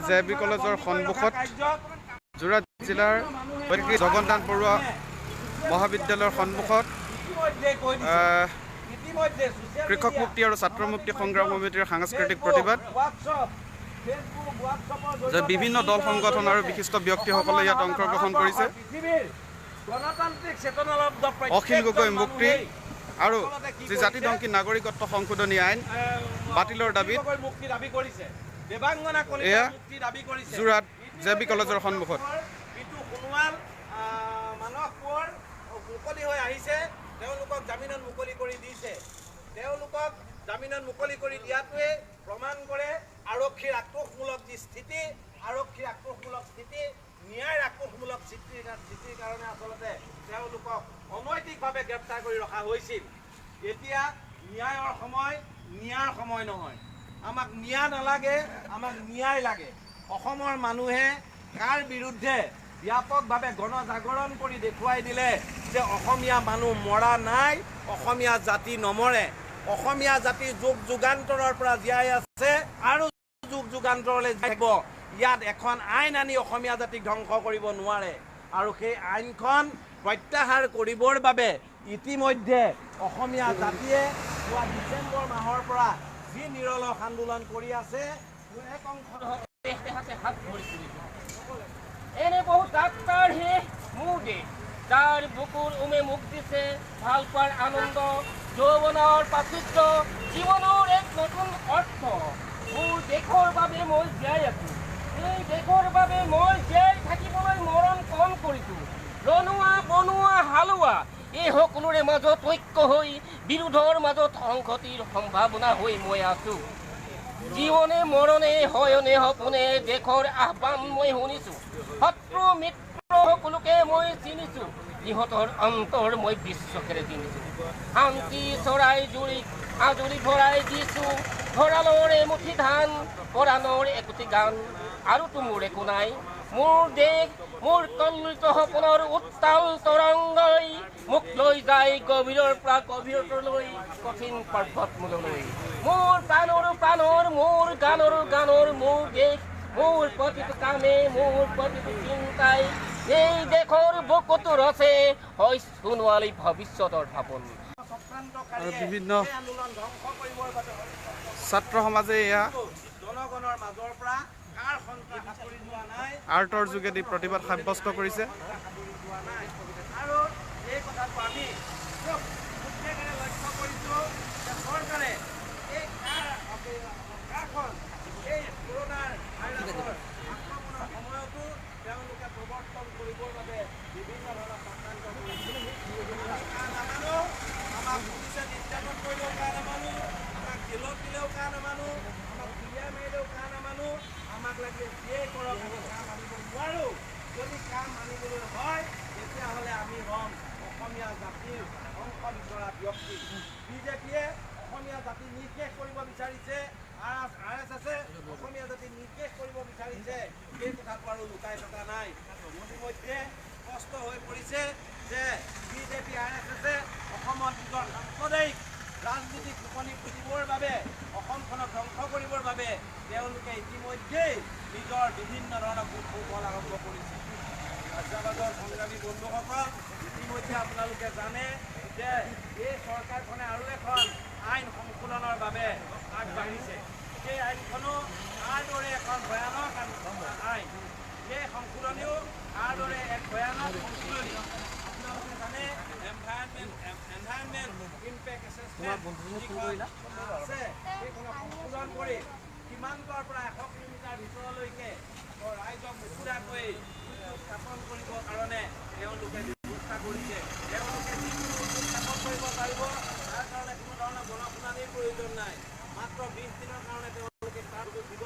JB কলেজৰ সন্মুখত যোৰহাট জিলাৰ জগন্নাথ বৰুৱা মহাবিদ্যালয়ৰ সন্মুখত কৃষক মুক্তি আৰু ছাত্ৰ মুক্তি সংগ্ৰাম সমিতিৰ সাংস্কৃতিক প্ৰতিবাদ যে বিভিন্ন দল সংগঠন আৰু বিশিষ্ট ব্যক্তিসকলে ইয়াত অংশগ্ৰহণ কৰিছে। অখিল গগৈ মুক্তি আৰু যি জাতিধ্বংসী নাগৰিকত্ব সংশোধনী আইন বাতিলৰ দাবীত এয়া যোৰহাট JB কলেজৰ সন্মুখত তেওঁলোকক জামিনত মুকলি কৰি দিছে। তেওঁলোকক জামিনত মুকলি কৰি দিয়াটোৱে প্ৰমাণ কৰে আৰক্ষীৰ আক্ৰোশমূলক যি স্থিতি, আৰক্ষীৰ আক্ৰোশমূলক স্থিতি, ন্যায়ৰ আক্ৰোশমূলক স্থিতিৰ কাৰণে আচলতে তেওঁলোকক অনৈতিকভাৱে গ্ৰেপ্তাৰ কৰি ৰখা হৈছিল। এতিয়া ন্যায়ৰ সময় নহয়। আমাক ন্যায় নালাগে, আমাক ন্যায় লাগে। অসমৰ মানুহে কাৰ বিৰুদ্ধে ব্যাপকভাৱে গণজাগৰণ কৰি দেখুৱাই দিলে যে অসমীয়া মানুহ মৰা নাই, অসমীয়া জাতি নমৰে। অসমীয়া জাতি যুগ যুগান্তৰৰ পৰা জীয়াই আছে আৰু যুগ যুগান্তৰলৈ যাব। ইয়াত এখন আইন আনি অসমীয়া জাতিক ধ্বংস কৰিব নোৱাৰে আৰু সেই আইনখন প্ৰত্যাহাৰ কৰিবৰ বাবে ইতিমধ্যে অসমীয়া জাতিয়ে যোৱা ডিচেম্বৰ মাহৰ পৰা যি নিৰলস আন্দোলন কৰি আছে এনে বহু ডাক্তাৰ হে মুদে যাৰ বুকুৰ উমে মুখ দিছে ভাল পাৰ আনন্দ যৌবনৰ প্ৰাচুৰ্য জীৱনৰ এক নতুন অৰ্থ মোৰ দেশৰ বাবে মই জীয়াই আছো এই দেশৰ বাবে মই জীয়াই থাকিবলৈ মৰণ কম কৰিছো ৰনুৱা বনুৱা হালুৱা এই সকলোৰে মাজত ঐক্য হৈ বিৰোধৰ মাজত সংহতিৰ সম্ভাৱনা হৈ মই আছো জীবনে মৰণে হয়নে সপোনে দেশৰ আহ্বান মই শুনিছো শত্ৰু মিত্ৰ সকলোকে মই চিনিছো ইহঁতৰ অন্তৰ মই বিশ্বকেৰে চিনিছো শান্তি চৰাই জুৰি আজৰি ভৰাই দিছো ভঁৰালৰ এমুঠি ধান পৰাণৰ একোটি গান আৰুতো মোৰ একো নাই মোৰ দেশ মোৰ কল্লিত সপোনৰ উত্তাল তৰংগই মোক লৈ যায় গভীৰৰ পৰা গভীৰতলৈ কঠিন পৰ্বতমূললৈ মোৰ প্ৰাণৰ মোৰ গানৰ মোৰ দেশ মোৰ প্ৰতিটো কামে মোৰ প্ৰতিটো চিন্তাই এই দেশৰ বুকুত ৰচে হয় সোণোৱালী ভৱিষ্যতৰ সপোন। আৰু বিভিন্ন ছাত্ৰ সমাজে এয়া জনগণৰ মাজৰ পৰা আৰ্টৰ যোগেদি প্ৰতিবাদ সাব্যস্ত কৰিছে। আৰু এই কথাটো আমি লক্ষ্য কৰিছোঁ যে চৰকাৰে এই কৰোনাৰ ভাইৰাছৰ আক্ৰমণৰ সময়তো তেওঁলোকে প্ৰৱৰ্তন কৰিবৰ বাবে বিভিন্ন ধৰণৰ চক্ৰান্ত কৰিছে। আমাক পুলিচে নিৰ্যাতন কৰিলেও কাৰ নামানো, আমাক জেলত দিলেও কাৰ নামানো, আমাক গুলীয়া মাৰিলেও কাৰ নামানো, আমাক লাগিলে যিয়েই কৰক আমি কাম মানিব নোৱাৰোঁ। যদি কাম মানিবলৈ হয় তেতিয়াহ'লে আমি হ'ম অসমীয়া জাতিৰ অংশ বিচৰা ব্যক্তি। বিজেপিয়ে অসমীয়া জাতি নিৰ্শেষ কৰিব বিচাৰিছে, RSSে অসমীয়া জাতি নিৰ্শেষ কৰিব বিচাৰিছে। এই কথাটো আৰু লুকাই থকা নাই। ইতিমধ্যে স্পষ্ট হৈ পৰিছে যে বিজেপি RSSে অসমত নিজৰ সাম্প্ৰদায়িক ৰাজনীতিক টোপনি পুতিবৰ বাবে অসমখনক ধ্বংস কৰিবৰ বাবে তেওঁলোকে ইতিমধ্যেই নিজৰ বিভিন্ন ধৰণৰ কৌশল আৰম্ভ কৰিছে। ৰাজ্যবাদৰ সংগ্ৰামী বন্ধুসকল, ইতিমধ্যে আপোনালোকে জানে যে এই চৰকাৰখনে আৰু এখন আইন সংশোধনৰ বাবে আগবাঢ়িছে। সেই আইনখনো তাৰ দৰে এখন ভয়ানক আইন। সেই সংশোধনীও তাৰ দৰে এক ভয়ানক সংশোধনী। আপোনালোকে জানে এনভাইৰনমেণ্ট ইম্পেক্ট এছেছমেণ্ট আছে, সেইখনক সংশোধন কৰি সীমান্তৰ পৰা 100 কিলোমিটাৰ ভিতৰলৈকে ৰাইজক নুসুধাকৈ স্থাপন কৰিবৰ কাৰণে তেওঁলোকে ব্যৱস্থা কৰিছে। তেওঁলোকে যিকোনো স্থাপন কৰিব পাৰিব, তাৰ কাৰণে কোনো ধৰণৰ গণশুনানিৰ প্ৰয়োজন নাই। মাত্ৰ 20 দিনৰ কাৰণে তেওঁলোকে তাৰ দিব